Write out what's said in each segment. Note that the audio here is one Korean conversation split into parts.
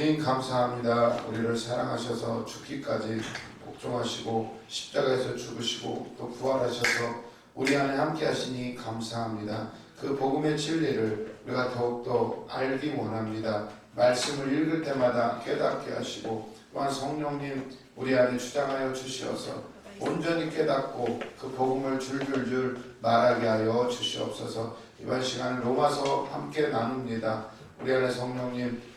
주님 감사합니다. 우리를 사랑하셔서 죽기까지 복종하시고 십자가에서 죽으시고 또 부활하셔서 우리 안에 함께 하시니 감사합니다. 그 복음의 진리를 우리가 더욱더 알기 원합니다. 말씀을 읽을 때마다 깨닫게 하시고 또한 성령님 우리 안에 주장하여 주시어서 온전히 깨닫고 그 복음을 줄줄줄 말하게 하여 주시옵소서. 이번 시간 로마서 함께 나눕니다. 우리 안에 성령님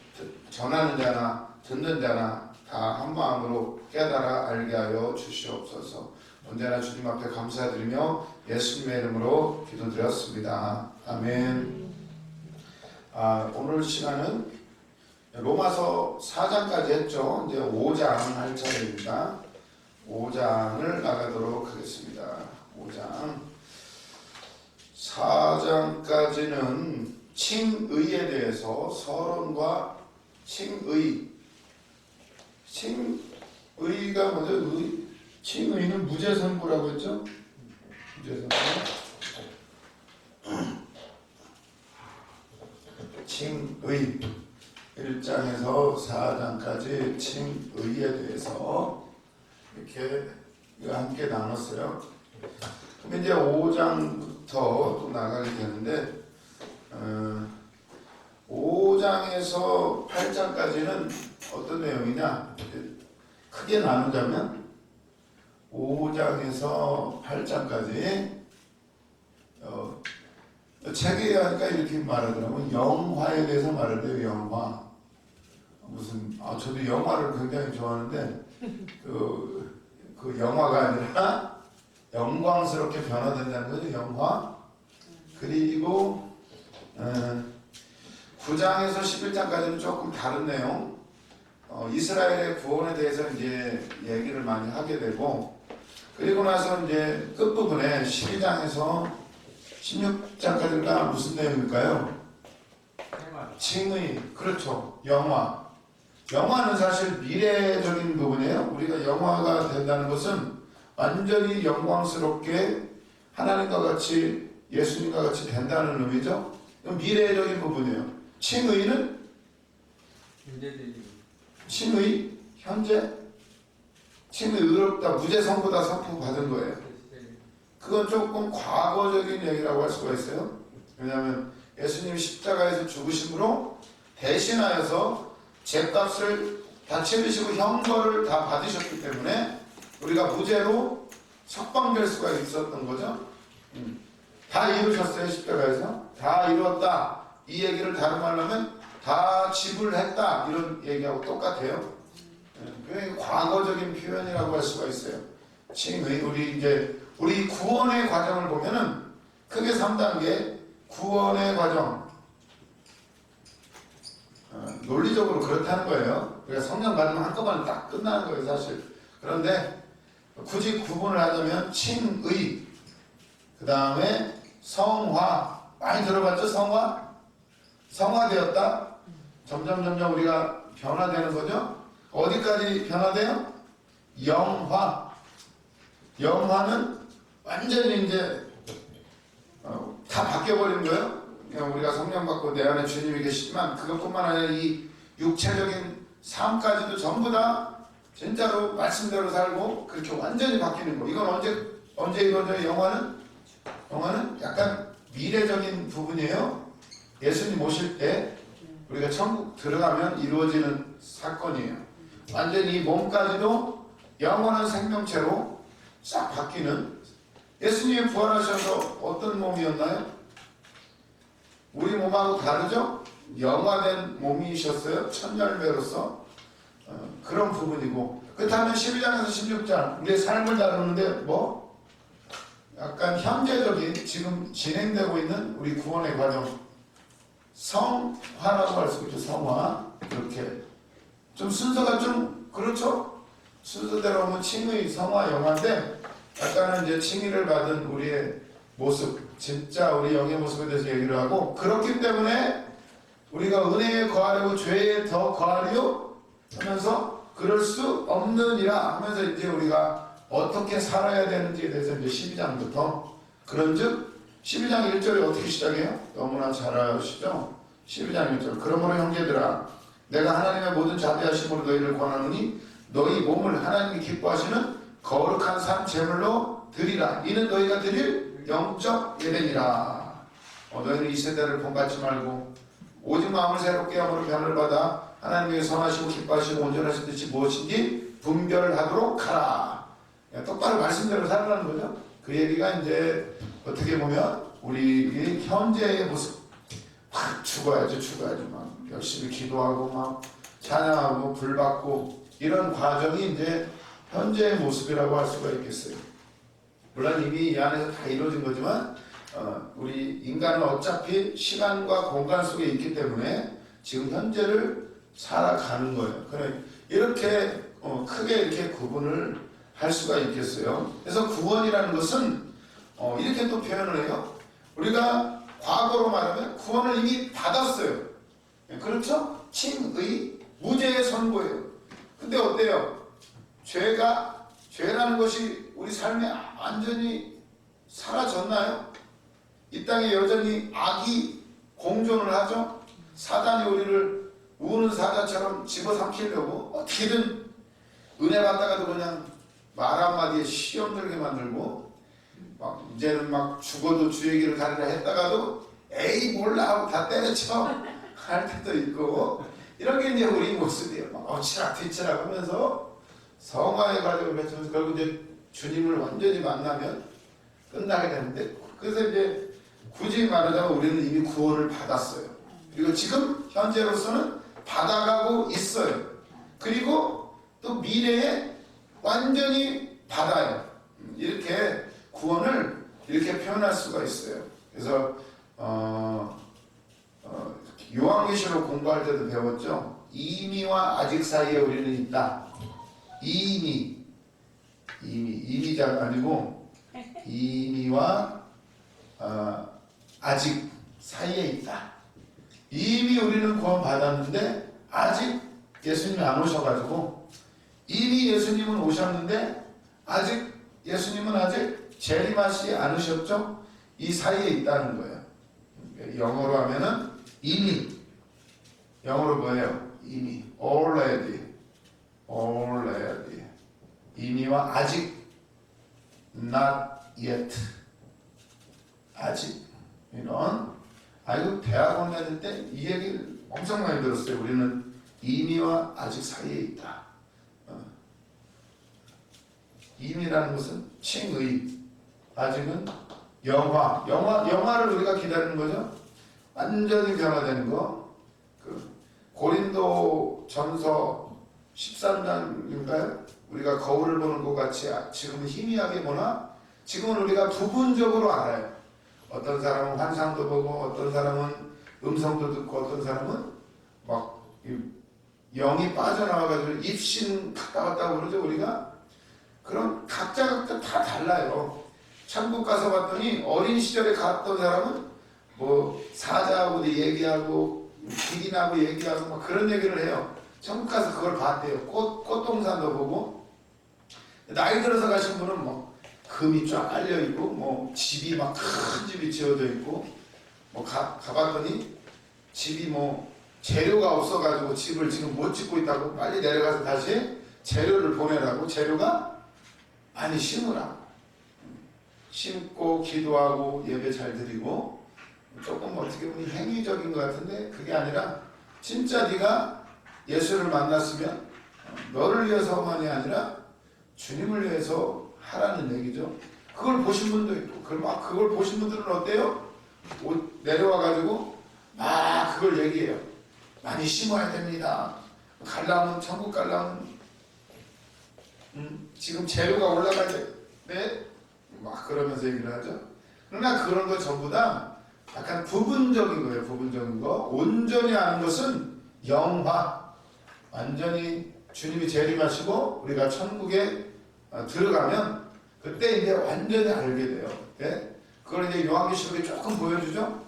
전하는 자나 듣는 자나 다 한 마음으로 깨달아 알게 하여 주시옵소서. 언제나 주님 앞에 감사드리며 예수님의 이름으로 기도드렸습니다. 아멘. 오늘 시간은 로마서 4장까지 했죠. 이제 5장 할 차례입니다. 5장을 나가도록 하겠습니다. 5장 4장까지는 칭의에 대해서 서론과 칭의가 뭐죠? 칭의는 무죄선고라고 했죠? 무죄선고. 칭의 1장에서 4장까지 칭의에 대해서 이렇게 함께 나눴어요. 그럼 이제 5장부터 또 나가게 되는데 5장에서 8장까지는 어떤 내용이냐? 크게 나누자면 5장에서 8장까지 책에 하니까 이렇게 말하더라고요. 영화에 대해서 말하대요. 영화. 무슨 저도 영화를 굉장히 좋아하는데 그 영화가 아니라 영광스럽게 변화된다는 거죠. 영화. 그리고 9장에서 11장까지는 조금 다른 내용, 이스라엘의 구원에 대해서 이제 얘기를 많이 하게 되고, 그리고 나서 이제 끝부분에 12장에서 16장까지가 무슨 내용일까요? 칭의. 그렇죠. 영화. 영화는 사실 미래적인 부분이에요. 우리가 영화가 된다는 것은 완전히 영광스럽게 하나님과 같이 예수님과 같이 된다는 의미죠. 미래적인 부분이에요. 칭의는 칭의 현재 칭의 의롭다 무죄 선고다 선포 받은 거예요. 그건 조금 과거적인 얘기라고 할 수가 있어요. 왜냐하면 예수님이 십자가에서 죽으심으로 대신하여서 죄값을 다 치르시고 형벌을 다 받으셨기 때문에 우리가 무죄로 석방될 수가 있었던 거죠. 다 이루셨어요. 십자가에서 다 이루었다. 이 얘기를 다른 말로 하면 다 지불했다 이런 얘기하고 똑같아요. 굉장히 과거적인 표현이라고 할 수가 있어요. 우리 구원의 과정을 보면은 크게 3단계 구원의 과정. 논리적으로 그렇다는 거예요. 우리가 성령 받으면 한꺼번에 딱 끝나는 거예요, 사실. 그런데 굳이 구분을 하자면 칭의, 그 다음에 성화. 많이 들어봤죠? 성화되었다. 점점 우리가 변화되는 거죠. 어디까지 변화돼요? 영화. 영화는 완전히 이제 다 바뀌어버린 거예요. 그냥 우리가 성령 받고 내 안에 주님이 계시지만 그것뿐만 아니라 이 육체적인 삶까지도 전부 다 진짜로 말씀대로 살고 그렇게 완전히 바뀌는 거. 이건 언제 이루어져요? 영화는 약간 미래적인 부분이에요. 예수님 오실 때 우리가 천국 들어가면 이루어지는 사건이에요. 완전히 이 몸까지도 영원한 생명체로 싹 바뀌는. 예수님이 부활하셔서 어떤 몸이었나요? 우리 몸하고 다르죠? 영화된 몸이셨어요. 천열매로서 그런 부분이고, 그 다음에 12장에서 16장 우리의 삶을 다루는데 약간 현재적인 지금 진행되고 있는 우리 구원의 과정, 성화라고 할 수 있죠. 성화. 이렇게 좀 순서가 좀 그렇죠? 순서대로 보면 칭의, 성화, 영화인데 약간은 이제 칭의를 받은 우리의 모습, 진짜 우리 영의 모습에 대해서 얘기를 하고, 그렇기 때문에 우리가 은혜에 거하려고 죄에 더 거하려 하면서 그럴 수 없느니라 하면서 이제 우리가 어떻게 살아야 되는지에 대해서 이제 12장부터 그런즉 12장 1절이 어떻게 시작해요? 너무나 잘 아시죠? 12장 1절. 그러므로 형제들아 내가 하나님의 모든 자비하심으로 너희를 권하노니 너희 몸을 하나님이 기뻐하시는 거룩한 산 제물로 드리라. 이는 너희가 드릴 영적 예배니라. 너희는 이 세대를 본받지 말고 오직 마음을 새롭게 함으로 변을 받아 하나님의 선하시고 기뻐하시고 온전하신 뜻이 무엇인지 분별하도록 하라. 똑바로 말씀대로 살아가는 거죠. 그 얘기가 이제 어떻게 보면 우리 현재의 모습, 막 죽어야지 막 열심히 기도하고 막 찬양하고 불받고 이런 과정이 이제 현재의 모습이라고 할 수가 있겠어요. 물론 이미 이 안에서 다 이루어진 거지만 우리 인간은 어차피 시간과 공간 속에 있기 때문에 지금 현재를 살아가는 거예요. 그래 이렇게 크게 이렇게 구분을 할 수가 있겠어요. 그래서 구원이라는 것은 이렇게 또 표현을 해요. 우리가 과거로 말하면 구원을 이미 받았어요. 그렇죠? 칭의 무죄의 선고예요. 근데 어때요? 죄라는 것이 우리 삶에 완전히 사라졌나요? 이 땅에 여전히 악이 공존을 하죠. 사단이 우리를 우는 사자처럼 집어삼키려고 어떻게든 은혜 받다가도 그냥 말 한마디에 시험 들게 만들고 막 이제는 막 죽어도 주 얘기를 가리라 했다가도 에이 몰라 하고 다 때려쳐 할 때도 있고 이런 게 이제 우리 모습이에요. 막 엎치락 뒤치락 하면서 성화의 과정을 맺으면서 결국 이제 주님을 완전히 만나면 끝나게 되는데, 그래서 이제 굳이 말하자면 우리는 이미 구원을 받았어요. 그리고 지금 현재로서는 받아가고 있어요. 그리고 또 미래에 완전히 받아요. 이렇게 구원을 이렇게 표현할 수가 있어요. 그래서 요한계시록 공부할 때도 배웠죠. 이미와 아직 사이에 우리는 있다. 이미자가 아니고 이미와 아직 사이에 있다. 이미 우리는 구원 받았는데 아직 예수님이 안 오셔가지고, 이미 예수님은 오셨는데 아직 예수님은 아직 재림하시지 않으셨죠. 이 사이에 있다는 거예요. 영어로 하면은 이미, 영어로 뭐예요? 이미, already, 이미와 아직, not yet, 아직. 이런, 아이고 대학원 다닐 때 이 얘기를 엄청 많이 들었어요. 우리는 이미와 아직 사이에 있다. 이미라는 것은 칭의, 아직은 영화를 우리가 기다리는 거죠. 완전히 변화되는 거. 고린도 전서 13장인가요? 우리가 거울을 보는 것 같이 지금은 희미하게 보나 지금은 우리가 부분적으로 알아요. 어떤 사람은 환상도 보고, 어떤 사람은 음성도 듣고, 어떤 사람은 막 영이 빠져나와가지고 입신 갔다 왔다고 그러죠. 우리가 그럼 각자 다 달라요. 천국 가서 봤더니 어린 시절에 갔던 사람은 뭐 사자하고도 얘기하고 기린하고 얘기하고 막 그런 얘기를 해요. 천국 가서 그걸 봤대요. 꽃동산도 보고. 나이 들어서 가신 분은 뭐 금이 쫙 깔려 있고, 뭐 집이 막 큰 집이 지어져 있고, 뭐 가봤더니 집이 뭐 재료가 없어가지고 집을 지금 못 짓고 있다고, 빨리 내려가서 다시 재료를 보내라고, 재료가 많이 심으라고. 심고 기도하고 예배 잘 드리고, 조금 어떻게 보면 행위적인 것 같은데 그게 아니라 진짜 네가 예수를 만났으면 너를 위해서만이 아니라 주님을 위해서 하라는 얘기죠. 그걸 보신 분도 있고, 그걸 보신 분들은 어때요? 내려와가지고 막 그걸 얘기해요. 많이 심어야 됩니다. 갈라면, 천국 갈라면 지금 재료가 올라가야 돼. 막 그러면서 얘기를 하죠. 그러나 그런 거 전부 다 약간 부분적인 거예요. 부분적인 거. 온전히 아는 것은 영화. 완전히 주님이 재림하시고 우리가 천국에 들어가면 그때 이제 완전히 알게 돼요. 네? 그걸 이제 요한계시록이 조금 보여주죠.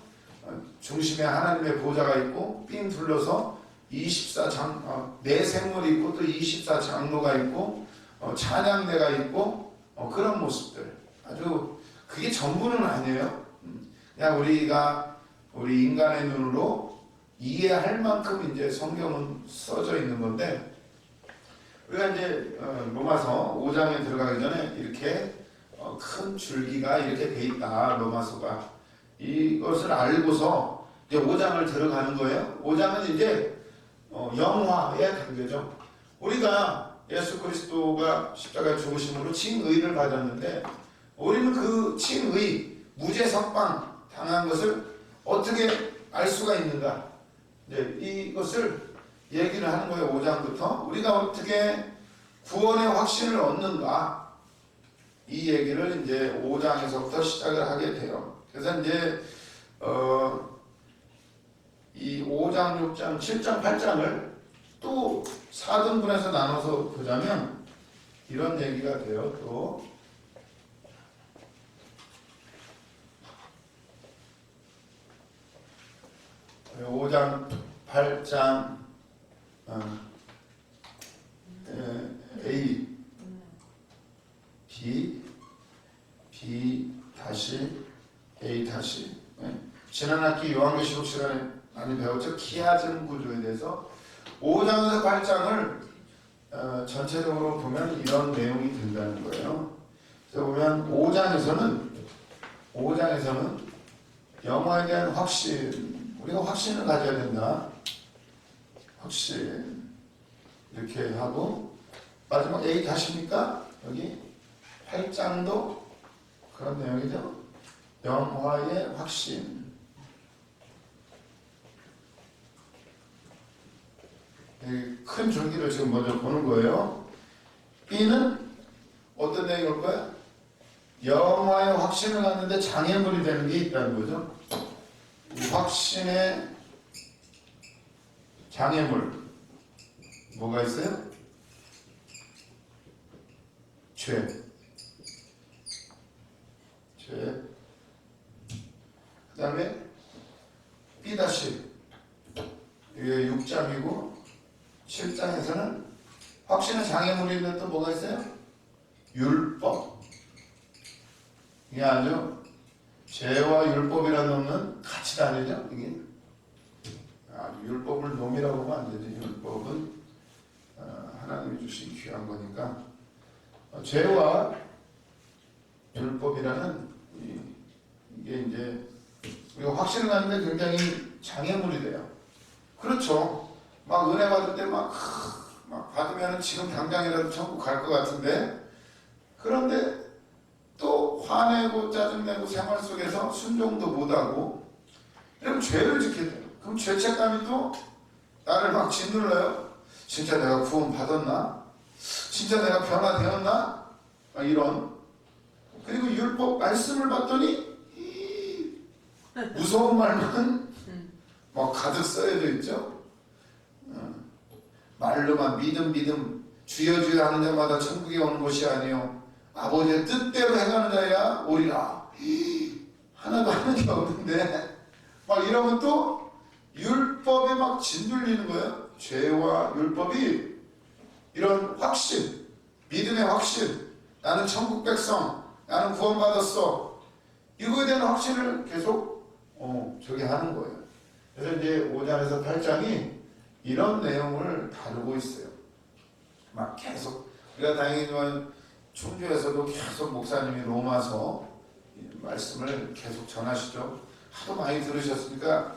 중심에 하나님의 보좌가 있고 삥 둘러서 24장 네 생물이 있고 또 24장로가 있고 찬양대가 있고 그런 모습들. 아주 그게 전부는 아니에요. 그냥 우리 인간의 눈으로 이해할 만큼 이제 성경은 써져 있는 건데, 우리가 이제 로마서 5장에 들어가기 전에 이렇게 큰 줄기가 이렇게 돼 있다, 로마서가. 이것을 알고서 이제 5장을 들어가는 거예요. 5장은 이제 영화의 단계죠. 우리가 예수 그리스도가 십자가에 죽으심으로 칭의를 받았는데, 우리는 그 칭의, 무죄 석방 당한 것을 어떻게 알 수가 있는가? 이제 이것을 얘기를 하는 거예요. 5장부터 우리가 어떻게 구원의 확신을 얻는가, 이 얘기를 이제 5장에서부터 시작을 하게 돼요. 그래서 이제 이 5장, 6장, 7장, 8장을 또 4등분해서 나눠서 보자면 이런 얘기가 돼요. 또 5장, 8장 A, B 다시 A 다시. 지난 학기 요한계시록 시간에 많이 배웠죠. 키아즘 구조에 대해서. 5장에서 8장을 전체적으로 보면 이런 내용이 된다는 거예요. 그래서 보면 5장에서는 영화에 대한 확신, 우리가 확신을 가져야 된다. 확신 이렇게 하고, 마지막 A 다시입니까? 여기 8장도 그런 내용이죠. 영화의 확신. 큰 줄기를 지금 먼저 보는 거예요. B는 어떤 내용일 거야? 영화의 확신을 갖는데 장애물이 되는 게 있다는 거죠. 이 확신의 장애물 뭐가 있어요? 죄. 그 다음에 B 다시, 이게 6장이고 7장에서는 확신의 장애물이 있는 또 뭐가 있어요? 율법. 이게 아주 죄와 율법이라는 놈은 같이 다니죠. 이게 율법을 놈이라고 하면 안 되죠. 율법은 하나님이 주신 귀한 거니까. 죄와 율법이라는 이게 이제 우리가 확신을 갖는데 굉장히 장애물이 돼요. 그렇죠. 막 은혜 받을 때 막 받으면 지금 당장이라도 천국 갈 것 같은데, 그런데 또 화내고 짜증내고 생활 속에서 순종도 못하고 이러면 죄를 짓게 돼요. 그럼 죄책감이 또 나를 막 짓눌러요. 진짜 내가 구원 받았나? 진짜 내가 변화되었나? 이런. 그리고 율법 말씀을 봤더니 무서운 말만 막 가득 써여져 있죠. 말로만 믿음 주여 주여 하는 자마다 천국에 오는 것이 아니요 아버지의 뜻대로 행하는 자야 오리라. 하나도 하는 게 없는데 막 이러면 또 율법에 막 짓눌리는 거예요. 죄와 율법이 이런 확신, 믿음의 확신, 나는 천국 백성, 나는 구원받았어, 이거에 대한 확신을 계속 저게 하는 거예요. 그래서 이제 5장에서 8장이 이런 내용을 다루고 있어요. 막 계속 우리가 다행히 충주에서도 계속 목사님이 로마서 말씀을 계속 전하시죠. 하도 많이 들으셨으니까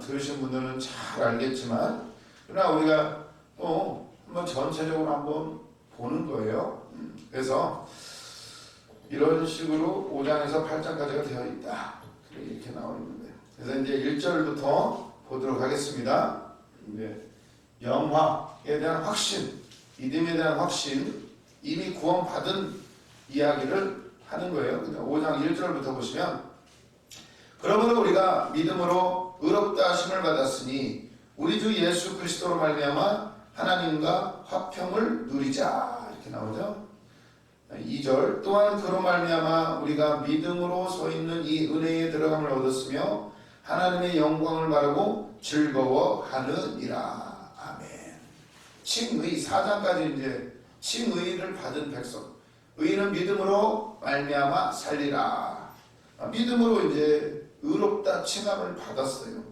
들으신 분들은 잘 알겠지만, 그러나 우리가 또 한번 전체적으로 한번 보는 거예요. 그래서 이런 식으로 5장에서 8장까지가 되어 있다, 이렇게 나오는데, 그래서 이제 1절부터 보도록 하겠습니다. 이제 영화에 대한 확신, 믿음에 대한 확신, 이미 구원받은 이야기를 하는 거예요. 5장 1절부터 보시면, 그러므로 우리가 믿음으로 의롭다 하심을 받았으니 우리 주 예수 그리스도로 말미암아 하나님과 화평을 누리자, 이렇게 나오죠. 2절, 또한 그로 말미암아 우리가 믿음으로 서 있는 이 은혜에 들어감을 얻었으며 하나님의 영광을 바라고 즐거워하느니라. 아멘. 칭의 4장까지 이제 칭의를 받은 백성, 의인은 믿음으로 말미암아 살리라. 믿음으로 이제 의롭다 칭함을 받았어요.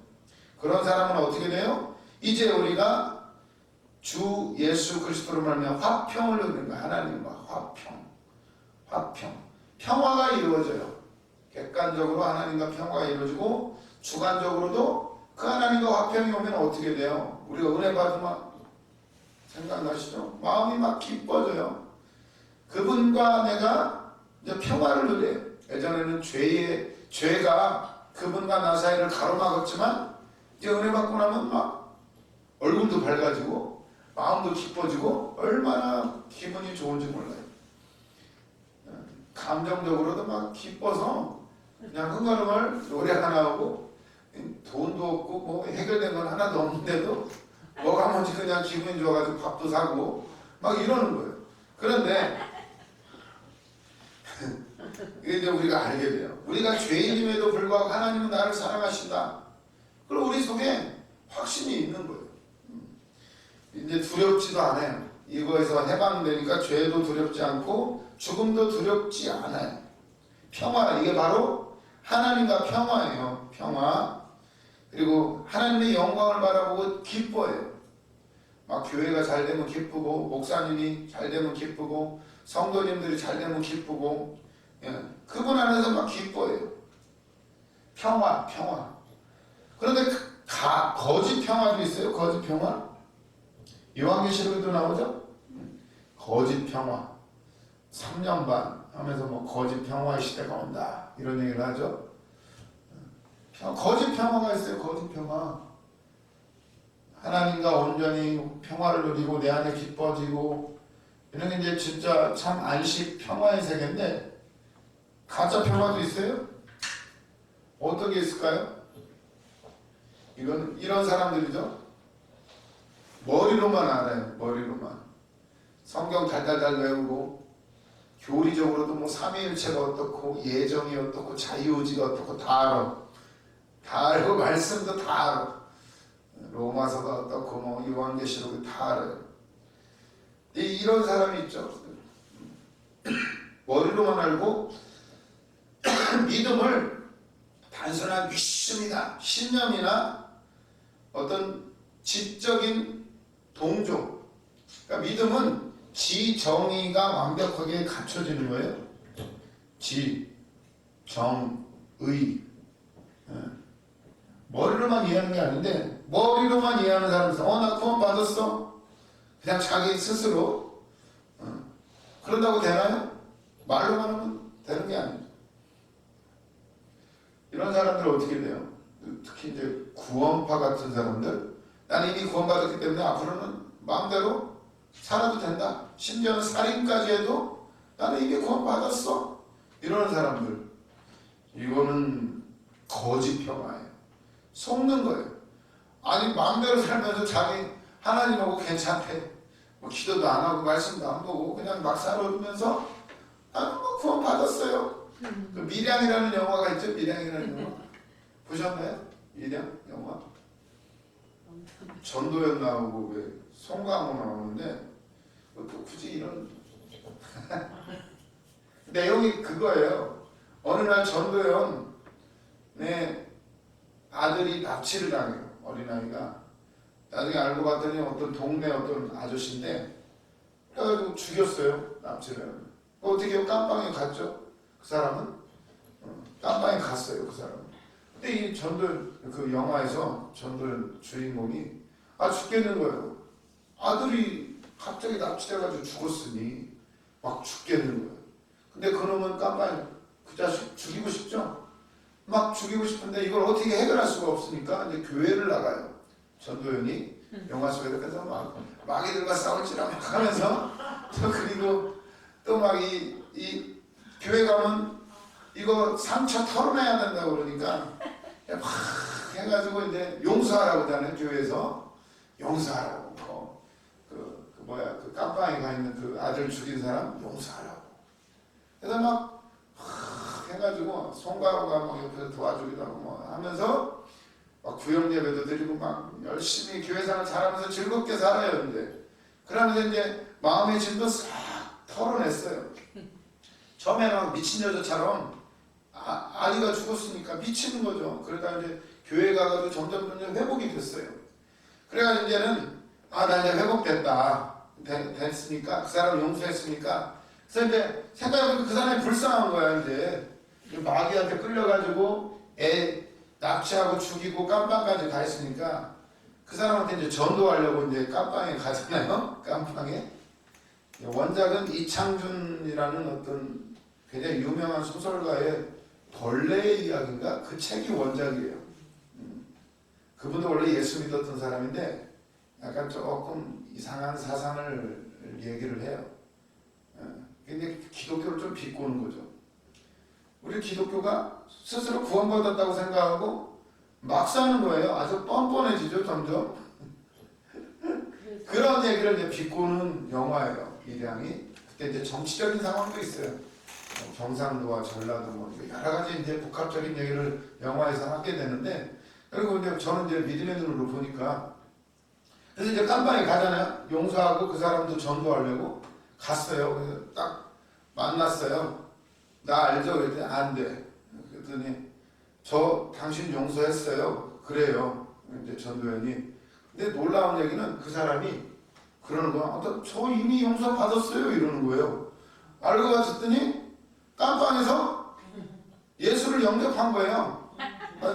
그런 사람은 어떻게 돼요? 이제 우리가 주 예수 그리스도로 말하면 화평을 누리는 거예요. 하나님과 화평. 평화가 이루어져요. 객관적으로 하나님과 평화가 이루어지고 주관적으로도 그 하나님과 화평이 오면 어떻게 돼요? 우리가 은혜 받으면 생각나시죠? 마음이 막 기뻐져요. 그분과 내가 이제 평화를 누려요. 예전에는 죄가 그분과 나 사이를 가로막았지만 이제 은혜 받고 나면 막 얼굴도 밝아지고 마음도 기뻐지고 얼마나 기분이 좋은지 몰라요. 감정적으로도 막 기뻐서 그냥 흥얼흥얼 노래 하나 하고 돈도 없고 뭐 해결된 건 하나도 없는데도 뭐가 뭔지 그냥 기분이 좋아가지고 밥도 사고 막 이러는 거예요. 그런데 이제 우리가 알게 돼요. 우리가 죄인임에도 불구하고 하나님은 나를 사랑하신다. 그리고 우리 속에 확신이 있는 거예요. 이제 두렵지도 않아요. 이거에서 해방되니까 죄도 두렵지 않고 죽음도 두렵지 않아요. 평화, 이게 바로 하나님과 평화예요. 평화. 그리고 하나님의 영광을 바라보고 기뻐해요. 막 교회가 잘 되면 기쁘고 목사님이 잘 되면 기쁘고 성도님들이 잘 되면 기쁘고 그분 안에서 막 기뻐해요. 평화. 그런데 거짓 평화도 있어요. 거짓 평화. 요한계시록에도 나오죠. 거짓 평화. 3년 반 하면서 뭐 거짓 평화의 시대가 온다 이런 얘기를 하죠. 거짓 평화가 있어요. 거짓 평화. 하나님과 온전히 평화를 누리고 내 안에 기뻐지고 이런 게 이제 진짜 참 안식 평화의 세계인데 가짜 평화도 있어요. 어떤 게 있을까요? 이런 사람들이죠. 머리로만 알아요. 머리로만. 성경 달달달 외우고 교리적으로도 뭐 삼위일체가 어떻고 예정이 어떻고 자유의지가 어떻고 다 알아. 다 알고 말씀도 다 알아. 로마서가 어떻고 뭐 요한계시록이 다 알아요. 이런 사람이 있죠. 머리로만 알고 믿음을 단순한 믿음이나 신념이나 어떤 지적인 동조. 그러니까 믿음은 지정의가 완벽하게 갖춰지는 거예요. 지, 정, 의. 머리로만 이해하는 게 아닌데 머리로만 이해하는 사람이 있어. 나 구원 받았어. 그냥 자기 스스로. 그런다고 되나요? 말로만 하면 되는 게 아니죠. 이런 사람들은 어떻게 돼요? 특히 이제 구원파 같은 사람들. 나는 이미 구원받았기 때문에 앞으로는 마음대로 살아도 된다. 심지어는 살인까지 해도 나는 이미 구원받았어. 이러는 사람들. 이거는 거짓 평화예요. 속는 거예요. 아니 마음대로 살면서 자기 하나님하고 괜찮대. 뭐 기도도 안 하고 말씀도 안 보고 그냥 막 살아오면서 나는 뭐 구원 받았어요. 그 밀양이라는 영화가 있죠. 밀양이라는 영화 보셨나요? 밀양 영화. 전도연 나오고 왜 송강호 나오는데 또 굳이 이런 내용이 그거예요. 어느 날 전도연의 아들이 납치를 당해요. 어린아이가. 나중에 알고 봤더니 어떤 동네 어떤 아저씨인데 그래가지고 죽였어요. 납치를. 어떻게 해요? 깜빵에 갔죠. 그 사람은 깜빵에 갔어요. 그 사람은. 근데 이 전도연 그 영화에서 전도연 주인공이 죽겠는 거예요. 아들이 갑자기 납치돼가지고 죽었으니 막 죽겠는 거예요. 근데 그놈은 깜빵에 그 자식 죽이고 싶죠. 막 죽이고 싶은데 이걸 어떻게 해결할 수가 없으니까 이제 교회를 나가요. 전도연이 영화 속에서. 그래서 막 마귀들과 싸울지라 막 하면서 또 그리고 또 막 이 교회 가면 이거 상처 털어내야 된다고 그러니까 막 해가지고 이제 용서하라고 하잖아요. 교회에서 용서하라고. 그 깜빵에 가 있는 그 아들 죽인 사람 용서하라고. 그래서 막 해가지고 송가호가 막 옆에서 도와주기도 하고 뭐 하면서 막 구역 예배도 드리고 막 열심히 교회생활 잘하면서 즐겁게 살아요. 이제 그러면서 이제 마음의 짐도 싹 털어냈어요. 처음에는 미친 여자처럼 아이가 죽었으니까 미치는 거죠. 그러다 이제 교회 가가지고 점점 회복이 됐어요. 그래가지고 이제는 나 이제 회복됐다. 됐으니까 그 사람을 용서했으니까 그래서 이제 생각해보니까 그 사람이 불쌍한 거야. 이제 마귀한테 끌려가지고 애 납치하고 죽이고 깜빵까지 가 있으니까 그 사람한테 이제 전도하려고 이제 깜빵에 가잖아요. 깜빵에. 원작은 이창준이라는 어떤 굉장히 유명한 소설가의 벌레의 이야기인가? 그 책이 원작이에요. 그분도 원래 예수 믿었던 사람인데 약간 조금 이상한 사상을 얘기를 해요. 근데 기독교를 좀 비꼬는 거죠. 우리 기독교가 스스로 구원받았다고 생각하고 막 사는 거예요. 아주 뻔뻔해지죠, 점점. 그런 얘기를 이제 비꼬는 영화예요, 일량이. 그때 이제 정치적인 상황도 있어요. 경상도와 전라도 뭐 여러 가지 이제 복합적인 얘기를 영화에서 하게 되는데, 그리고 이제 저는 이제 믿음의 눈으로 보니까, 그래서 이제 깜빵에 가잖아요. 용서하고 그 사람도 전도하려고 갔어요. 그래서 딱 만났어요. 나 알죠? 그랬더니 안 돼. 그랬더니 저 당신 용서했어요. 그래요. 이제 전도연이. 근데 놀라운 얘기는 그 사람이 그러는 거야. 저 이미 용서 받았어요. 이러는 거예요. 알고 봤더니 깜빵에서 예수를 영접한 거예요.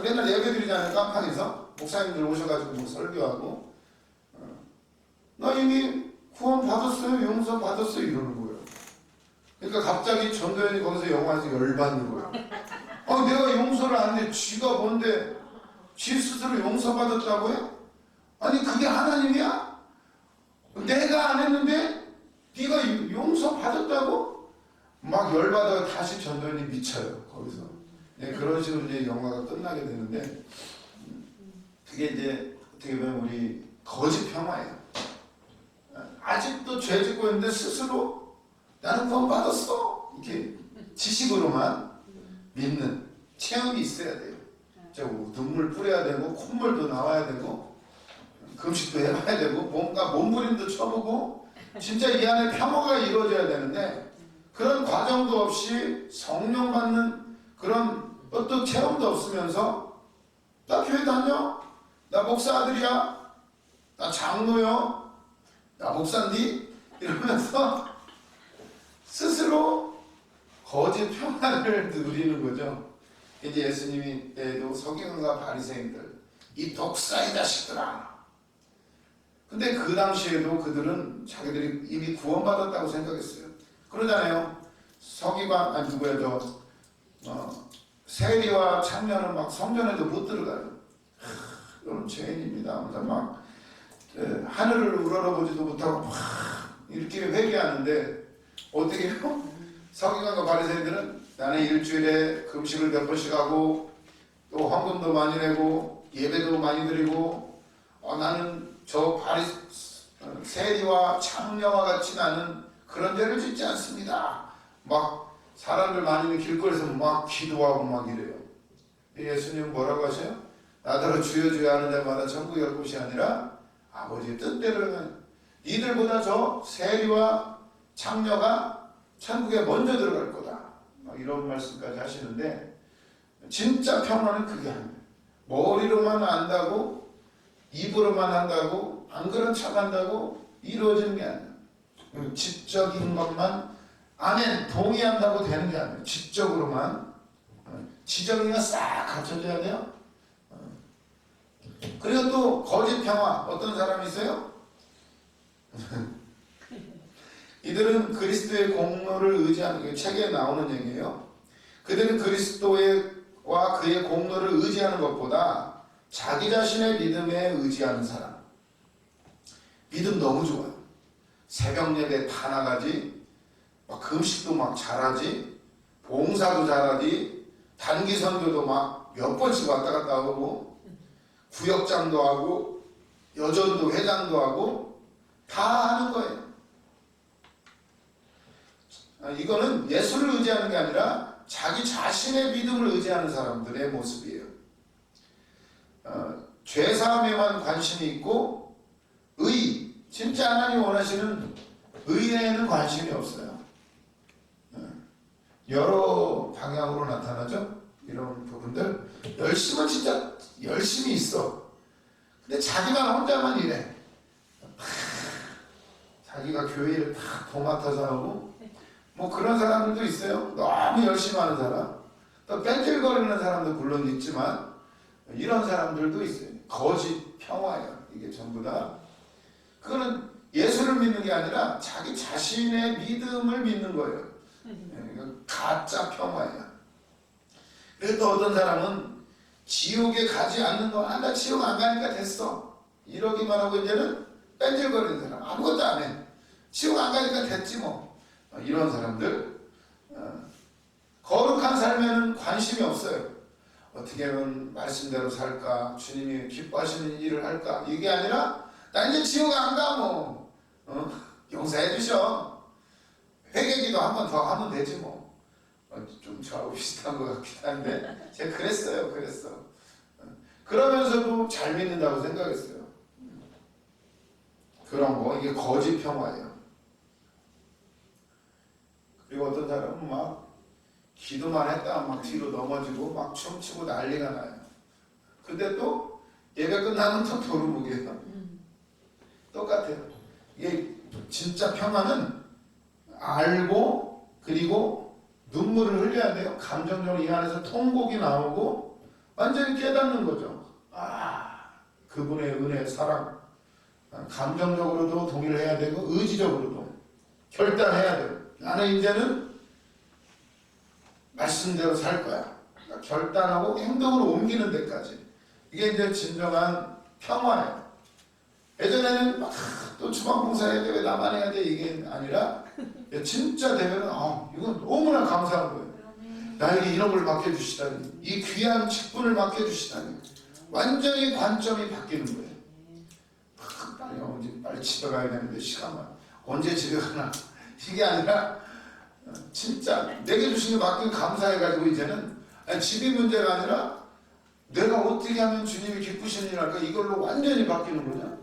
맨날 예배 드리잖아요. 깜빵에서 목사님들 오셔가지고 뭐 설교하고 나 이미 구원 받았어요. 용서 받았어요. 이러는 거예요. 그러니까 갑자기 전도연이 거기서 영화에서 열받는 거예요. 내가 용서를 안 해. 쥐가 뭔데 쥐 스스로 용서받았다고 해? 아니 그게 하나님이야? 내가 안 했는데 네가 용서받았다고? 막 열받아서 다시 전도연이 미쳐요. 거기서. 네, 그런 식으로 이제 영화가 끝나게 되는데 그게 이제 어떻게 보면 우리 거짓 평화예요. 아직도 죄 짓고 있는데 스스로 나는 구원 받았어. 이렇게 지식으로만 믿는 체험이 있어야 돼요. 눈물 뿌려야 되고 콧물도 나와야 되고 금식도 해봐야 되고 뭔가 몸부림도 쳐보고 진짜 이 안에 평화가 이루어져야 되는데 그런 과정도 없이 성령 받는 그런 어떤 체험도 없으면서 나 교회 다녀? 나 목사 아들이야? 나 장로요? 나 목사인디? 이러면서 스스로 거짓 평안을 누리는 거죠. 이제 예수님이 때에도 서기관과 바리새인들 이 독사의 자식들아. 근데 그 당시에도 그들은 자기들이 이미 구원받았다고 생각했어요. 그러잖아요. 서기관 세리와 창녀는 막 성전에도 못 들어가요. 이런 죄인입니다. 막 하늘을 우러러보지도 못하고 막 이렇게 회개하는데 어떻게 해요? 서기관과 바리새인들은 나는 일주일에 금식을 몇 번씩 하고 또 헌금도 많이 내고 예배도 많이 드리고 나는 저 세리와 창녀와 같이 나는 그런 죄를 짓지 않습니다. 막 사람들 많이 있는 길거리에서 막 기도하고 막 이래요. 예수님은 뭐라고 하셔요? 나더러 주여 주여 하는 자마다 천국에 갈 곳이 아니라 아버지의 뜻대로는 이들보다 저 세리와 창녀가 천국에 먼저 들어갈 거다. 막 이런 말씀까지 하시는데 진짜 평화는 그게 아니에요. 머리로만 안다고 입으로만 한다고 안 그런 척 한다고 이루어지는 게 아니에요. 지적인 것만 아멘 동의한다고 되는 게 아니에요. 지적으로만 지적이가 싹 갖춰져야 돼요. 그리고 또 거짓 평화 어떤 사람이 있어요? 이들은 그리스도의 공로를 의지하는 책에 나오는 얘기예요. 그들은 그리스도와 그의 공로를 의지하는 것보다 자기 자신의 믿음에 의지하는 사람. 믿음 너무 좋아요. 새벽 예배 다 나가지, 막 금식도 막 잘하지, 봉사도 잘하지, 단기 선교도 막 몇 번씩 왔다 갔다 하고, 구역장도 하고, 여전도 회장도 하고, 다 하는 거예요. 이거는 예수를 의지하는 게 아니라 자기 자신의 믿음을 의지하는 사람들의 모습이에요. 죄사함에만 관심이 있고 진짜 하나님 원하시는 의에는 관심이 없어요. 여러 방향으로 나타나죠. 이런 부분들 열심은 진짜 열심히 있어. 근데 자기만 혼자만 이래. 자기가 교회를 다 도맡아서 하고 뭐 그런 사람들도 있어요. 너무 열심히 하는 사람. 또 뺀질거리는 사람도 물론 있지만 이런 사람들도 있어요. 거짓 평화예요. 이게 전부 다. 그거는 예수를 믿는 게 아니라 자기 자신의 믿음을 믿는 거예요. 가짜 평화예요. 그래서 또 어떤 사람은 지옥에 가지 않는 거, 나 지옥 안 가니까 됐어. 이러기만 하고 이제는 뺀질거리는 사람. 아무것도 안 해. 지옥 안 가니까 됐지 뭐. 이런 사람들. 거룩한 삶에는 관심이 없어요. 어떻게 하면 말씀대로 살까? 주님이 기뻐하시는 일을 할까? 이게 아니라 나 이제 지옥 안 가 뭐. 용서해 주셔. 회개기도 한 번 더 하면 되지 뭐. 좀 저하고 비슷한 것 같긴 한데 제가 그랬어. 그러면서도 잘 믿는다고 생각했어요. 그런 거 이게 거짓 평화예요. 그리고 어떤 사람은 막 기도만 했다 막 뒤로 넘어지고 막 춤추고 난리가 나요. 근데 또 예배 끝나면 또 도루묵이에요. 똑같아요. 이게 진짜 평화는 알고 그리고 눈물을 흘려야 돼요. 감정적으로 이 안에서 통곡이 나오고 완전히 깨닫는 거죠. 그분의 은혜, 사랑. 감정적으로도 동의를 해야 되고 의지적으로도 결단해야 돼요. 나는 이제는 말씀대로 살 거야. 그러니까 결단하고 행동으로 옮기는 데까지. 이게 이제 진정한 평화예요. 예전에는 막 또 주방봉사 해야 돼, 왜 나만 해야 돼, 이게 아니라 진짜 되면은 이건 너무나 감사한 거예요. 나에게 이런 걸 맡겨주시다니, 이 귀한 직분을 맡겨주시다니 완전히 관점이 바뀌는 거예요. 빨리 집에 가야 되는데 시간만 언제 집에 가나 이게 아니라 진짜 내게 주신 게 맡기고 감사해가지고 이제는 집이 문제가 아니라 내가 어떻게 하면 주님이 기쁘시는 일 할까, 이걸로 완전히 바뀌는 거냐.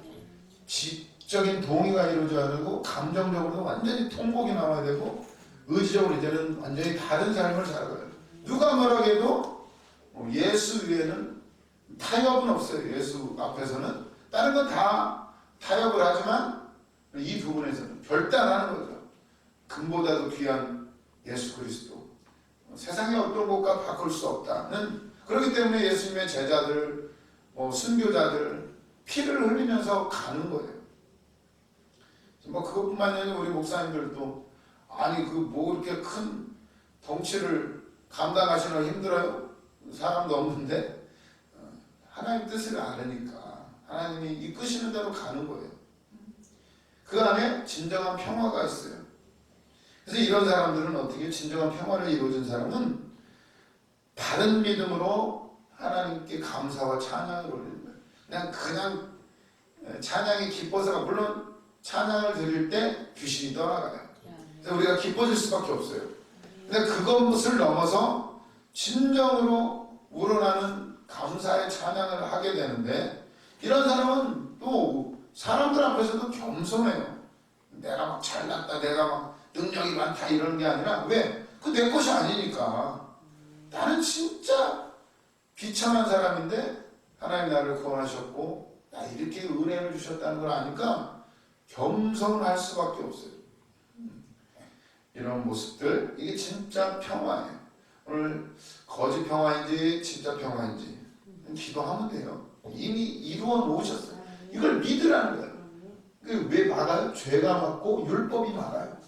지적인 동의가 이루어져야 되고 감정적으로도 완전히 통곡이 나와야 되고 의지적으로 이제는 완전히 다른 삶을 살아가요. 누가 뭐라고 해도 예수 위에는 타협은 없어요. 예수 앞에서는 다른 건 다 타협을 하지만 이 부분에서는 결단하는 거죠. 금보다도 귀한 예수 그리스도, 세상의 어떤 것과 바꿀 수 없다는. 그렇기 때문에 예수님의 제자들, 순교자들 피를 흘리면서 가는 거예요. 그것뿐만이 아니라 우리 목사님들도 뭐 이렇게 큰 덩치를 감당하시는 거 힘들어요? 사람도 없는데 하나님 뜻을 알으니까 하나님이 이끄시는 대로 가는 거예요. 그 안에 진정한 평화가 있어요. 그래서 이런 사람들은 어떻게 진정한 평화를 이루어진 사람은 바른 믿음으로 하나님께 감사와 찬양을 올리는 거예요. 그냥 찬양이 기뻐서가, 물론 찬양을 드릴 때 귀신이 떠나가요. 그래서 우리가 기뻐질 수밖에 없어요. 근데 그것을 넘어서 진정으로 우러나는 감사의 찬양을 하게 되는데, 이런 사람은 또 사람들 앞에서도 겸손해요. 내가 막 잘났다, 내가 막 능력이 많다 이런 게 아니라, 왜? 그 내 것이 아니니까. 나는 진짜 비참한 사람인데 하나님 나를 구원하셨고 나 이렇게 은혜를 주셨다는 걸 아니까 겸손할 수밖에 없어요. 이런 모습들, 이게 진짜 평화예요. 오늘 거짓 평화인지 진짜 평화인지 기도하면 돼요. 이미 이루어 놓으셨어요. 이걸 믿으라는 거예요. 왜 막아요? 죄가 막고 율법이 막아요.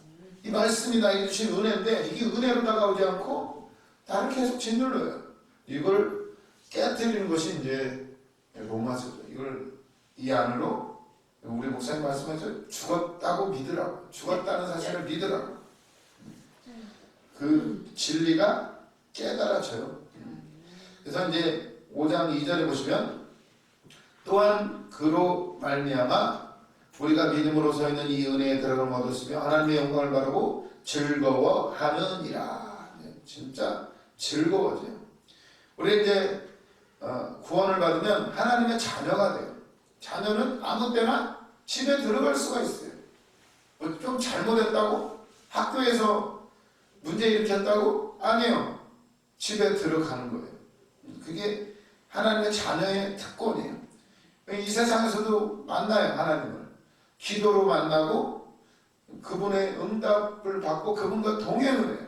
이 말씀이 나에게 주신 은혜인데 이게 은혜로 다가오지 않고 나를 계속 짓눌러요. 이걸 깨뜨리는 것이 이제 로마서죠. 이걸 이 안으로 우리 목사님 말씀하셔서 죽었다고 믿으라고, 죽었다는 사실을 믿으라고. 그 진리가 깨달아져요. 그래서 이제 5장 2절에 보시면, 또한 그로 말미암아 우리가 믿음으로 서 있는 이 은혜에 들어감을 얻었으며 하나님의 영광을 바라고 즐거워하느니라. 진짜 즐거워져요. 우리 이제 구원을 받으면 하나님의 자녀가 돼요. 자녀는 아무 때나 집에 들어갈 수가 있어요. 좀 잘못했다고? 학교에서 문제 일으켰다고? 아니에요. 집에 들어가는 거예요. 그게 하나님의 자녀의 특권이에요. 이 세상에서도 만나요. 하나님을 기도로 만나고 그분의 응답을 받고 그분과 동행을 해요.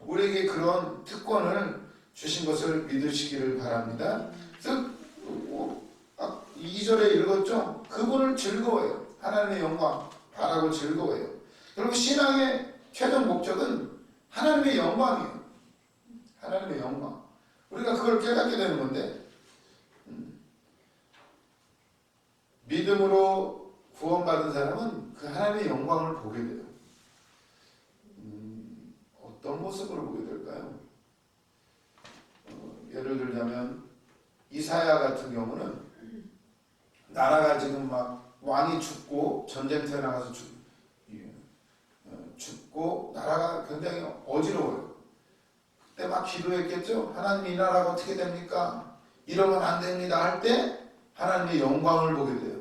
우리에게 그런 특권을 주신 것을 믿으시기를 바랍니다. 그래서 2절에 읽었죠. 그분을 즐거워해요. 하나님의 영광 바라고 즐거워해요. 그리고 신앙의 최종 목적은 하나님의 영광이에요. 하나님의 영광. 우리가 그걸 깨닫게 되는 건데, 믿음으로 구원받은 사람은 그 하나님의 영광을 보게 돼요. 어떤 모습으로 보게 될까요? 예를 들자면 이사야 같은 경우는 나라가 지금 막 왕이 죽고 전쟁터에 나가서 죽고 나라가 굉장히 어지러워요. 그때 막 기도했겠죠. 하나님 이 나라가 어떻게 됩니까? 이러면 안 됩니다 할 때 하나님의 영광을 보게 돼요.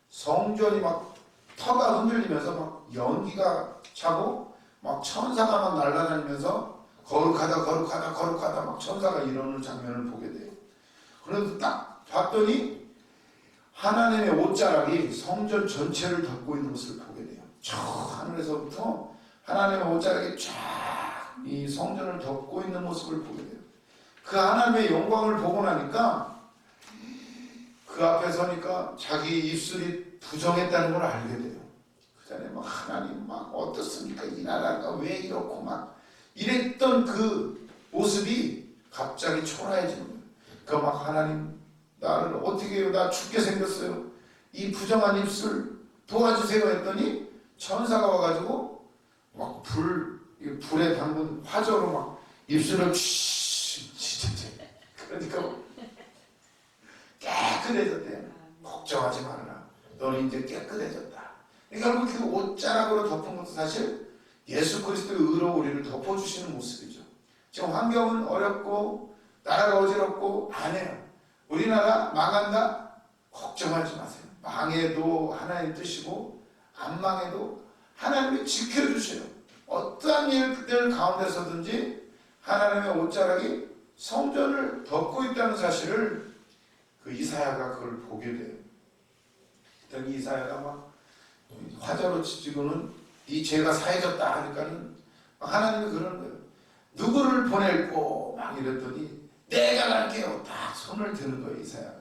성전이 막 터가 흔들리면서 막 연기가 차고 막 천사가 막 날아다니면서 거룩하다 막 천사가 이러는 장면을 보게 돼요. 그런데 딱 봤더니 하나님의 옷자락이 성전 전체를 덮고 있는 것을 보게 돼요. 저 하늘에서부터 하나님의 옷자락이 쫙 이 성전을 덮고 있는 모습을 보게 돼요. 그 하나님의 영광을 보고 나니까 그 앞에 서니까 자기 입술이 부정했다는 걸 알게 돼요. 그 전에 막 하나님 막 어떻습니까? 이 나라가 왜 이렇고 막 이랬던 그 모습이 갑자기 초라해지는 거예요. 그 막 하나님 나를 어떻게 해요? 나 죽게 생겼어요. 이 부정한 입술 도와주세요 했더니 천사가 와가지고 막 불에 담근 화저로 막 입술을 그러니까 깨끗해졌대요. 걱정하지 말아라. 너는 이제 깨끗해졌다. 그러니까 그 옷자락으로 덮은 것도 사실 예수 그리스도의 의로 우리를 덮어주시는 모습이죠. 지금 환경은 어렵고 나라가 어지럽고 안 해요. 우리나라 망한다? 걱정하지 마세요. 망해도 하나님 뜻이고 안 망해도 하나님이 지켜주세요. 어떠한 일들 가운데서든지 하나님의 옷자락이 성전을 덮고 있다는 사실을 그 이사야가 그걸 보게 돼요. 그랬더니 이사야가 막 화자로 지고는 이 죄가 사해졌다 하니까는 하나님이 그러는 거예요. 누구를 보낼고 막 이랬더니 내가 갈게요. 딱 손을 드는 거예요. 이사야가.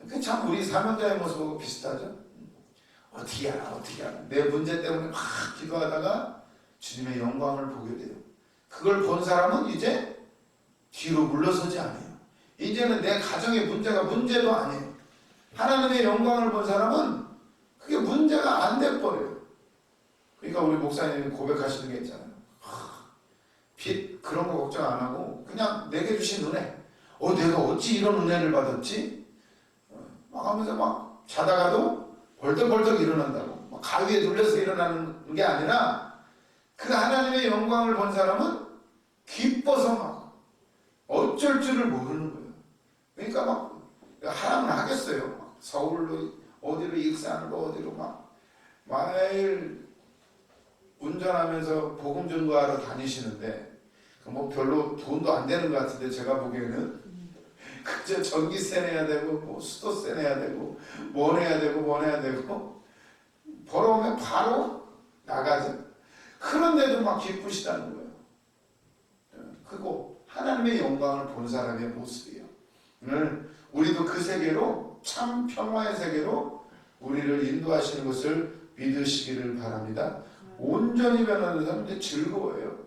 그 참 우리 사명자의 모습하고 비슷하죠. 어떻게 하나 내 문제 때문에 막 기도하다가 주님의 영광을 보게 돼요. 그걸 본 사람은 이제 뒤로 물러서지 않아요. 이제는 내 가정의 문제가 문제도 아니에요. 하나님의 영광을 본 사람은 그게 문제가 안 돼버려요. 그러니까 우리 목사님이 고백하시는 게 있잖아요. 빚 그런 거 걱정 안 하고 그냥 내게 주신 은혜. 내가 어찌 이런 은혜를 받았지? 막 하면서 막 자다가도 벌떡벌떡 일어난다고. 막 가위에 눌려서 일어나는 게 아니라 그 하나님의 영광을 본 사람은 기뻐서 막 어쩔 줄을 모르는 거예요. 그러니까 막 하라면 하겠어요. 막 서울로 어디로 익산으로 어디로 막 매일 운전하면서 복음 전도하러 다니시는데 뭐 별로 돈도 안 되는 것 같은데 제가 보기에는 그저 전기세 내야 되고 뭐 수도세 내야 되고 뭐 내야 되고 벌어오면 바로 나가죠. 그런데도 막 기쁘시다는 거예요. 그거 하나님의 영광을 본 사람의 모습이에요. 오늘 우리도 그 세계로 참 평화의 세계로 우리를 인도하시는 것을 믿으시기를 바랍니다. 온전히 변하는 사람은 즐거워요.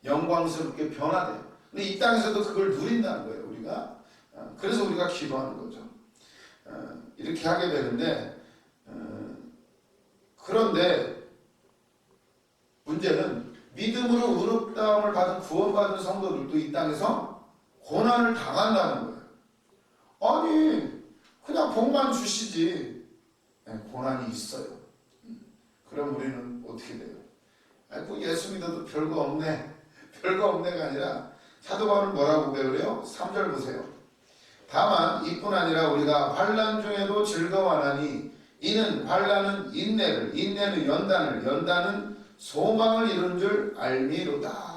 영광스럽게 변화돼요. 근데 이 땅에서도 그걸 누린다는 거예요. 우리가. 그래서 우리가 기도하는 거죠. 이렇게 하게 되는데 그런데 문제는 믿음으로 의롭다함을 받은 구원받은 성도들도 이 땅에서 고난을 당한다는 거예요. 아니 그냥 복만 주시지. 고난이 있어요. 그럼 우리는 어떻게 돼요? 아이고 예수 믿어도 별거 없네. 별거 없네가 아니라 사도 바울은 뭐라고 배우래요? 3절 보세요. 다만 이뿐 아니라 우리가 환난 중에도 즐거워하나니 이는 환난은 인내를, 인내는 연단을, 연단은 소망을 이룬 줄 알미로다.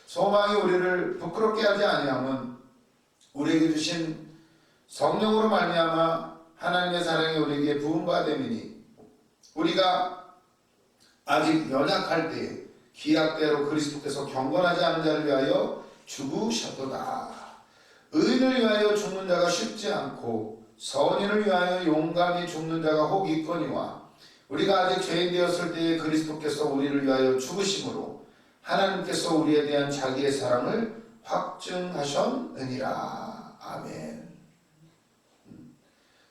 소망이 우리를 부끄럽게 하지 아니하면 우리에게 주신 성령으로 말미암아 하나님의 사랑이 우리에게 부음받음이니 우리가 아직 연약할 때에 기약대로 그리스도께서 경건하지 않은 자를 위하여 죽으셨도다. 의인을 위하여 죽는 자가 쉽지 않고 선인을 위하여 용감히 죽는 자가 혹 있거니와 우리가 아직 죄인 되었을 때에 그리스도께서 우리를 위하여 죽으심으로 하나님께서 우리에 대한 자기의 사랑을 확증하셨느니라. 아멘.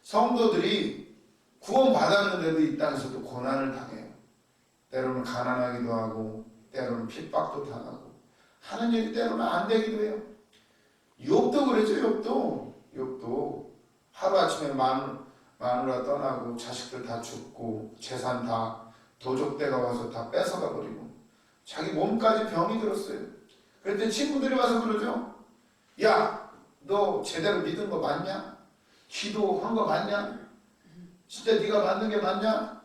성도들이 구원받았는데도 이 땅에서도 고난을 당해요. 때로는 가난하기도 하고 때로는 핍박도 당하고 하는 일이 때로는 안 되기도 해요. 욥도 그랬죠. 욥도 하루아침에 마누라 떠나고 자식들 다 죽고 재산 다 도적대가 와서 다 뺏어가 버리고 자기 몸까지 병이 들었어요. 그랬더니 친구들이 와서 그러죠. 야, 너 제대로 믿은 거 맞냐? 기도한 거 맞냐? 진짜 네가 만든 게 맞냐?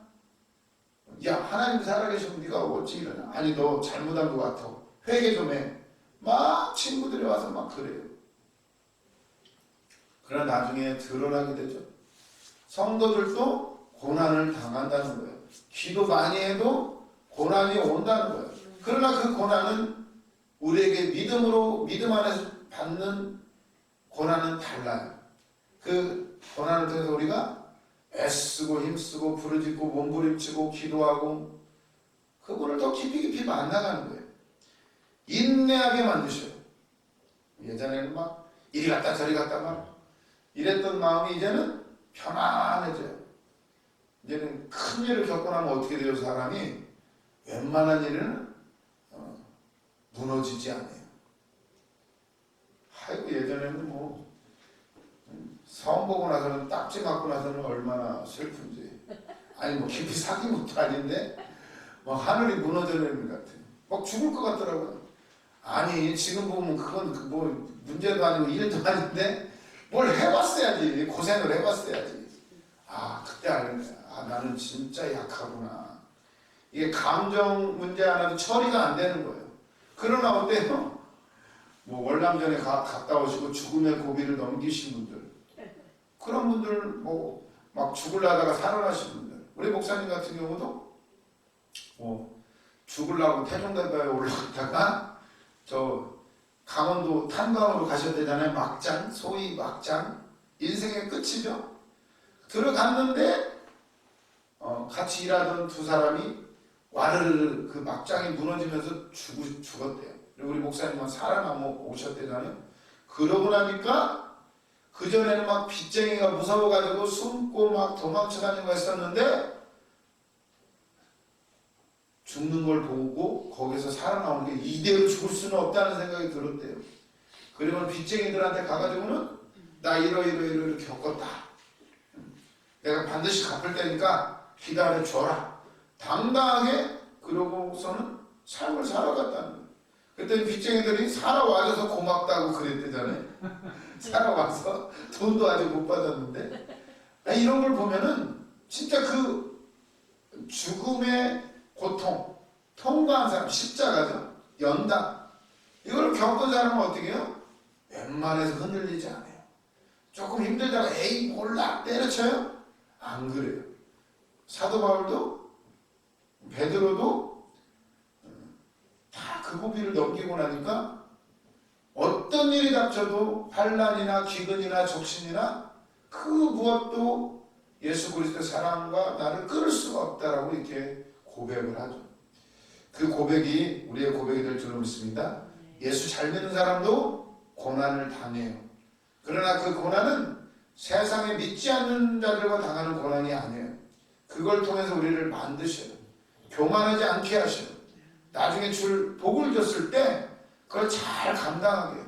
야, 하나님 살아계시면 네가 어찌 이러냐? 아니, 너 잘못한 것 같아. 회개 좀 해. 막 친구들이 와서 막 그래요. 그러나 나중에 드러나게 되죠. 성도들도 고난을 당한다는 거예요. 기도 많이 해도 고난이 온다는 거예요. 그러나 그 고난은 우리에게 믿음 안에서 받는 고난은 달라요. 그 고난을 통해서 우리가 애쓰고 힘쓰고 부르짖고 몸부림치고 기도하고 그분을 더 깊이 만나가는 거예요. 인내하게 만드셔요. 예전에는 막 이리 갔다 저리 갔다 막 이랬던 마음이 이제는 편안해져요. 이제는 큰 일을 겪고 나면 어떻게 돼요? 사람이 웬만한 일은 무너지지 않아요. 아이고 예전에는 뭐 성 보고 나서는 딱지 맞고 나서는 얼마나 슬픈지. 아니 뭐 깊이 사귄 것도 아닌데 막 하늘이 무너져내는 것 같아요. 막 죽을 것 같더라고요. 아니 지금 보면 그건 뭐 문제도 아니고 일도 아닌데 뭘 해봤어야지. 고생을 해봤어야지. 아 그때 알겠네. 아 나는 진짜 약하구나. 이게 감정 문제 하나도 처리가 안 되는 거예요. 그러나 어때요? 뭐 월남전에 갔다 오시고 죽음의 고비를 넘기신 분들 그런 분들 뭐 막 죽으려다가 살아나신 분들 우리 목사님 같은 경우도 뭐 죽으려고 태종대교에 올라갔다가 저 강원도 탄광으로 가셨대잖아요. 막장 소위 막장 인생의 끝이죠. 들어갔는데 같이 일하던 두 사람이 와르르 그 막장이 무너지면서 죽었대요. 그리고 우리 목사님은 살아남고 오셨대잖아요. 그러고 나니까 그전에는 막 빚쟁이가 무서워가지고 숨고 막 도망쳐다니는 거 했었는데 죽는 걸 보고 거기서 살아나오는 게 이대로 죽을 수는 없다는 생각이 들었대요. 그리고 빚쟁이들한테 가가지고는 나 이러 겪었다. 내가 반드시 갚을 테니까 기다려 줘라. 당당하게 그러고서는 삶을 살아갔다는 거예요. 그때 빚쟁이들이 살아와줘서 고맙다고 그랬대잖아요. 살아와서 돈도 아직 못 받았는데 이런 걸 보면은 진짜 그 죽음의 고통 통과한 사람 십자가죠. 연단 이걸 겪은 사람은 어떻게 해요? 웬만해서 흔들리지 않아요. 조금 힘들다가 에이 몰라 때려쳐요? 안 그래요. 사도 바울도 베드로도 다 그 고비를 넘기고 나니까 어떤 일이 닥쳐도 환난이나 기근이나 적신이나 그 무엇도 예수 그리스도의 사랑과 나를 끊을 수가 없다라고 이렇게 고백을 하죠. 그 고백이 우리의 고백이 될 줄로 믿습니다. 예수 잘 믿는 사람도 고난을 당해요. 그러나 그 고난은 세상에 믿지 않는 자들과 당하는 고난이 아니에요. 그걸 통해서 우리를 만드셔요. 교만하지 않게 하셔요. 나중에 줄 복을 줬을 때 그걸 잘 감당하게 해요.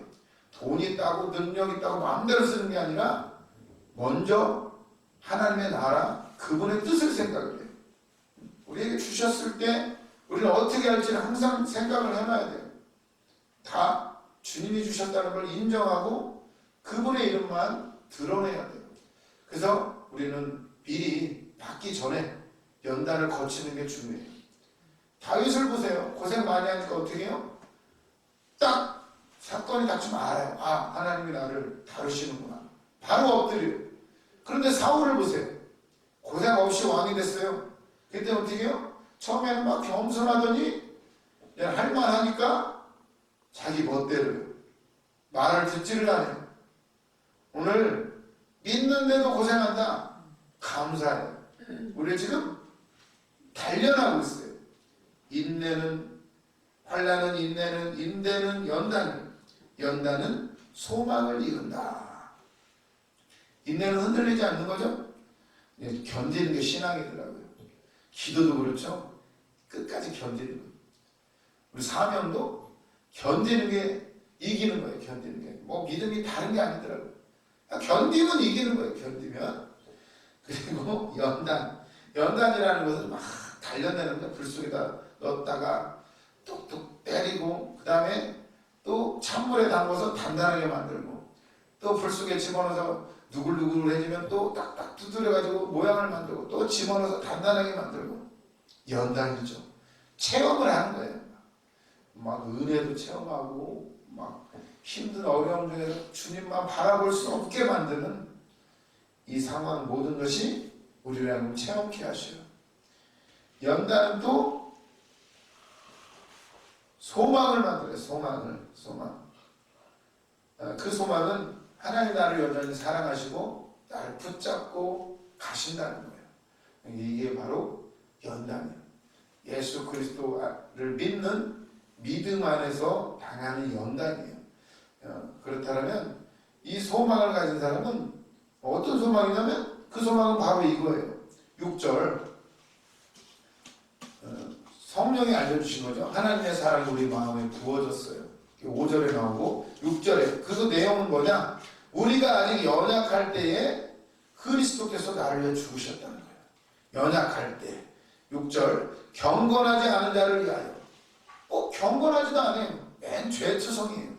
돈이 있다고 능력 있다고 마음대로 쓰는 게 아니라 먼저 하나님의 나라 그분의 뜻을 생각을 해요. 우리에게 주셨을 때 우리는 어떻게 할지를 항상 생각을 해놔야 돼요. 다 주님이 주셨다는 걸 인정하고 그분의 이름만 드러내야 돼요. 그래서 우리는 미리 받기 전에 연단을 거치는 게 중요해요. 다윗을 보세요. 고생 많이 하니까 어떻게 해요? 딱 사건이 닥치면 알아요. 아, 하나님이 나를 다루시는구나. 바로 엎드려요. 그런데 사울을 보세요. 고생 없이 왕이 됐어요. 그때 어떻게 해요? 처음에는 막 겸손하더니 할만하니까 자기 멋대로 말을 듣지를 않아요. 오늘 믿는데도 고생한다. 감사해요. 우리 지금 단련하고 있어요. 인내는, 환난은 인내는, 인내는 연단을, 연단은 소망을 이룬다. 인내는 흔들리지 않는 거죠. 견디는 게 신앙이더라고요. 기도도 그렇죠. 끝까지 견디는 거예요. 우리 사명도 견디는 게 이기는 거예요. 견디는 게. 뭐 믿음이 다른 게 아니더라고요. 견디면 이기는 거예요. 견디면. 그리고 연단이라는 것은 막 단련되는 거예요. 불 속에다 넣었다가 뚝뚝 때리고, 그 다음에 또 찬물에 담궈서 단단하게 만들고, 또 불 속에 집어넣어서 누글누글해지면 또 딱딱 두드려가지고 모양을 만들고, 또 집어넣어서 단단하게 만들고. 연단이죠. 체험을 하는 거예요. 막 은혜도 체험하고, 막 힘든 어려움 중에서 주님만 바라볼 수 없게 만드는 이 상황, 모든 것이 우리를 하나님 체험케 하셔요. 연단은 또 소망을 만들어요. 소망. 그 소망은 하나님 나를 여전히 사랑하시고 나를 붙잡고 가신다는 거예요. 이게 바로 연단이에요. 예수 그리스도를 믿는 믿음 안에서 당하는 연단이에요. 그렇다면 이 소망을 가진 사람은 어떤 소망이냐면, 그 소망은 바로 이거예요. 6절 성령이 알려주신 거죠. 하나님의 사랑이 우리 마음에 부어졌어요. 5절에 나오고 6절에 그 내용은 뭐냐? 우리가 아직 연약할 때에 그리스도께서 나를 위해 죽으셨다는 거예요. 연약할 때. 6절 경건하지 않은 자를 위하여. 경건하지도 않아요. 맨 죄투성이에요.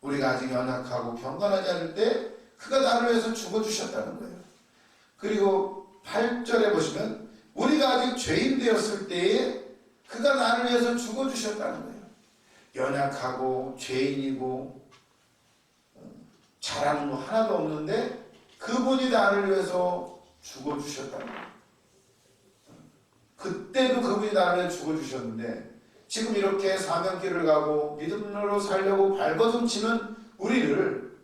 우리가 아직 연약하고 경건하지 않을 때 그가 나를 위해서 죽어주셨다는 거예요. 그리고 8절에 보시면 우리가 아직 죄인 되었을 때에 그가 나를 위해서 죽어주셨다는 거예요. 연약하고 죄인이고 잘하는 거 하나도 없는데 그분이 나를 위해서 죽어주셨다는 거예요. 그때도 그분이 나를 위해서 죽어주셨는데, 지금 이렇게 사명길을 가고 믿음으로 살려고 발버둥치는 우리를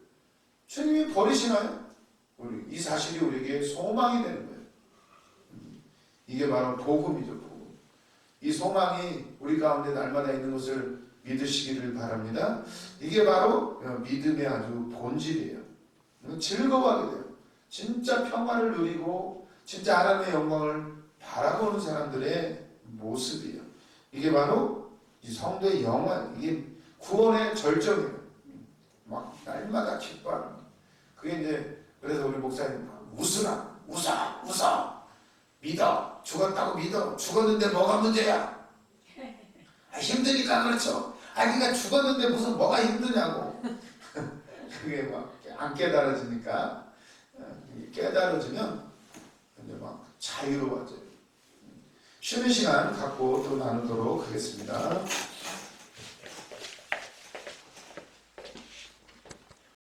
주님이 버리시나요? 이 사실이 우리에게 소망이 되는 거예요. 이게 바로 복음이죠. 복음. 이 소망이 우리 가운데 날마다 있는 것을 믿으시기를 바랍니다. 이게 바로 믿음의 아주 본질이에요. 즐거워하게 돼요. 진짜 평화를 누리고 진짜 하나님의 영광을 바라보는 사람들의 모습이에요. 이게 바로 이 성도의 영원, 이게 구원의 절정이에요. 막 날마다 기뻐하는 거예요. 그게 이제, 그래서 우리 목사님 웃으라, 웃어, 믿어, 죽었다고 믿어. 죽었는데 뭐가 문제야? 힘드니까 그렇죠. 그러니까 죽었는데 무슨 뭐가 힘드냐고. 그게 막 안 깨달아지니까, 깨달아지면 이제 막 자유로워져요. 쉬는 시간 갖고 또 나누도록 하겠습니다.